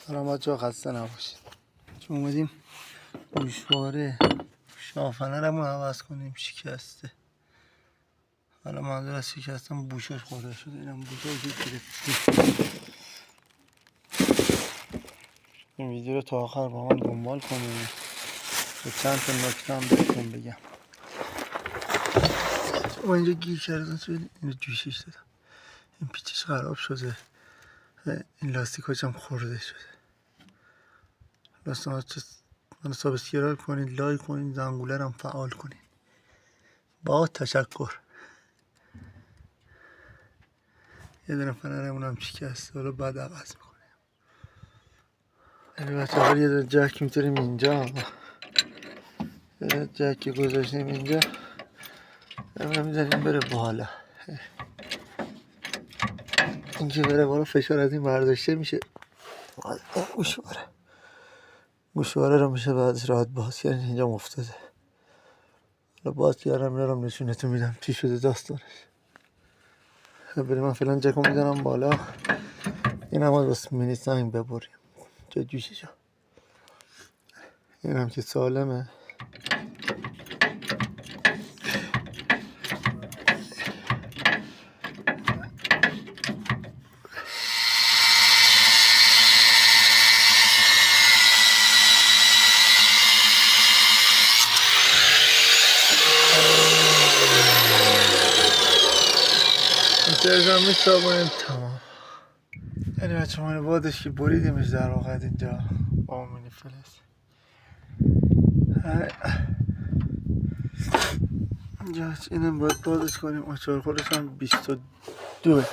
سلام بچه‌ها، خسته نباشید. چون اومدیم گوشواره شافنه رو عوض کنیم، شکسته. حالا منظور از شکستن بوشاش خورده شده. اینم بوشاش گرفته. این ویدیو رو تا آخر با من دنبال کنیم و چند تا نکته هم بهتون بگم. ما اینجا گیر کردن تو اینو جوشش دادم. این پیچش خراب شده، این لاستیکاش هم خورده شده. لازم منو سابسکرایب کنید، لایک کنید، زنگوله رو هم فعال کنید. با تشکر. یه دونه فنرمون هم شکسته، حالا بعد عوض میکنیم. البته اول یه دونه جک میتونیم اینجا، یه دونه جک گذاشتیم اینجا، میذاریم بره بالا. این که بره بالا فشار از این برداشته میشه. گوشواره رو میشه بعدش راحت باز کرد. اینجا مفتاده، حالا باز کردم میارم نشونتون میدم چی شده داستانش. بریم من فعلا جکو میدارم بالا. این هم از مینی سنگ ببریم جا جوششو. این هم که سالمه. اینجا میسابونیم تمام. یعنی بچه ما بادش که بریدیمش در واقع اینجا با مینی فلز. اینجا اینم باید بادش کنیم. آچار خودش هم 22.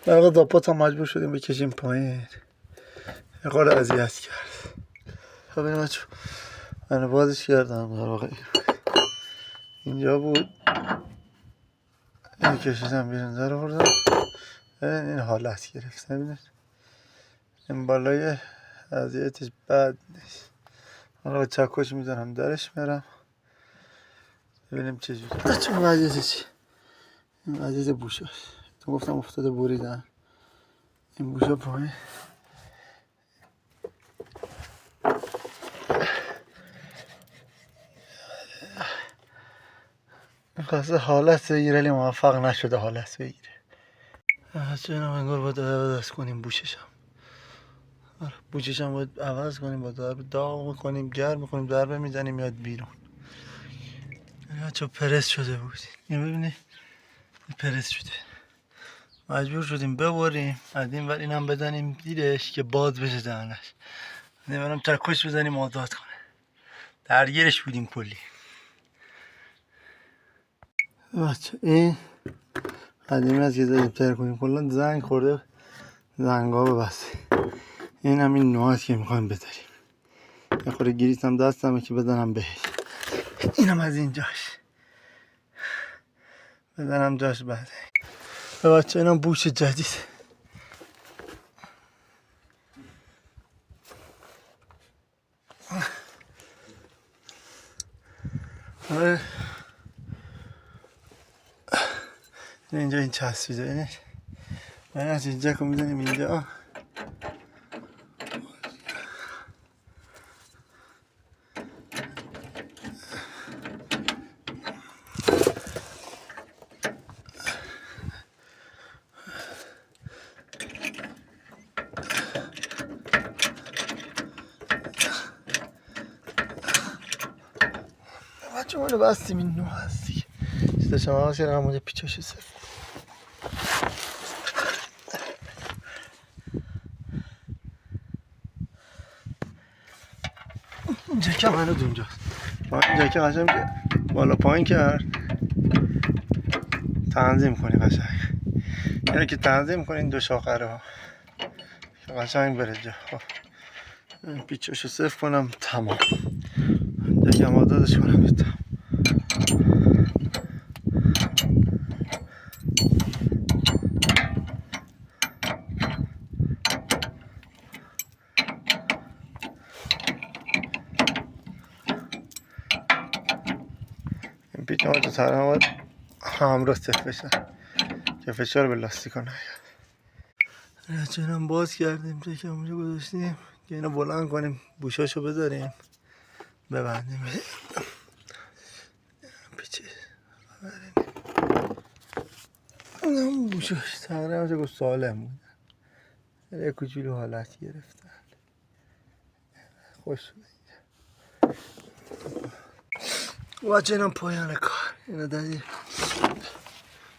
در واقع داپات هم مجبور شدیم بکشیم پایین. یه قاره اذیت کرد. خب این بچه من بازش کردم. در واقع اینجا بود، این کشیدم بیرون در آوردم. این حالت گرفت. ببینید این بالای اذیتش بد نیست. حالا چکش میزنم درش میرم ببینیم چجوری. بچه این وضعیت چی؟ این وضعیت بوشاش. تو گفتم افتاده بریدن. این بوشا پایین. میخواسته حالت بگیره ولی موفق نشده حالت بگیره. چه اینم انگار باید عوض کنیم بوششم. بوششم باید عوض کنیم، با ضرب داغ میکنیم، گرم میکنیم، ضربه میزنیم میاد بیرون. بچه پرس شده بود. این ببینید پرس شده. مجبور شدیم ببریم از این ور اینم بزنیم دیرش که باز بشه دهنش. نمیدونم چکش بزنیم آزاد کنه. درگیرش بودیم کلی. بچه این قدیمی از یه ذره تر کنیم. کلا زنگ خورده، زنگا ببسته. این هم این نوعات که میخوایم بذاریم. یه خورده گریس هم دستمه که بزنم بهش. اینم از این جاش بزنم جاش. بعد بچه اینم بوش جدید. اینجا این چسبیده. اینه من از اینجا که میزنیم اینجا. بچه ما رو بستیم این نوع هستی چیزا شما هست که همونجا پیچاش صفر. این جکه هم هنوز اونجاست. این جکه قشنگ بالا پایین کرد. تنظیم کنی قشنگ. اینو که تنظیم کنین دو شاخره ها که قشنگ بره جا. پیچاشو صفر کنم تمام. جکه هم آزادش کنم بیتم. پیچ تو سرم باید همراه صف بشن که فشار به لاستیکا نیاد. رچنم باز کردیم تا که اونجا گذاشتیم که اینو بلند کنیم بوشاشو بذاریم ببندیم پیچه اون بوشاش تقریبا چه گفت سالم بود، یه کوچولو حالت گرفتن. خوش شده بچه اینم پایان کار. اینو دادی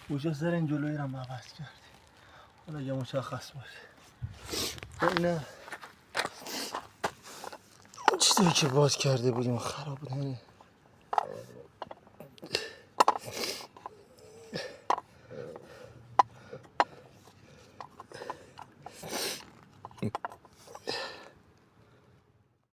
بوشا سر این جلوی رو عوض کرد، حالا یه مشخص باشه. اینه چیزایی که باز کرده بودیم خراب بود.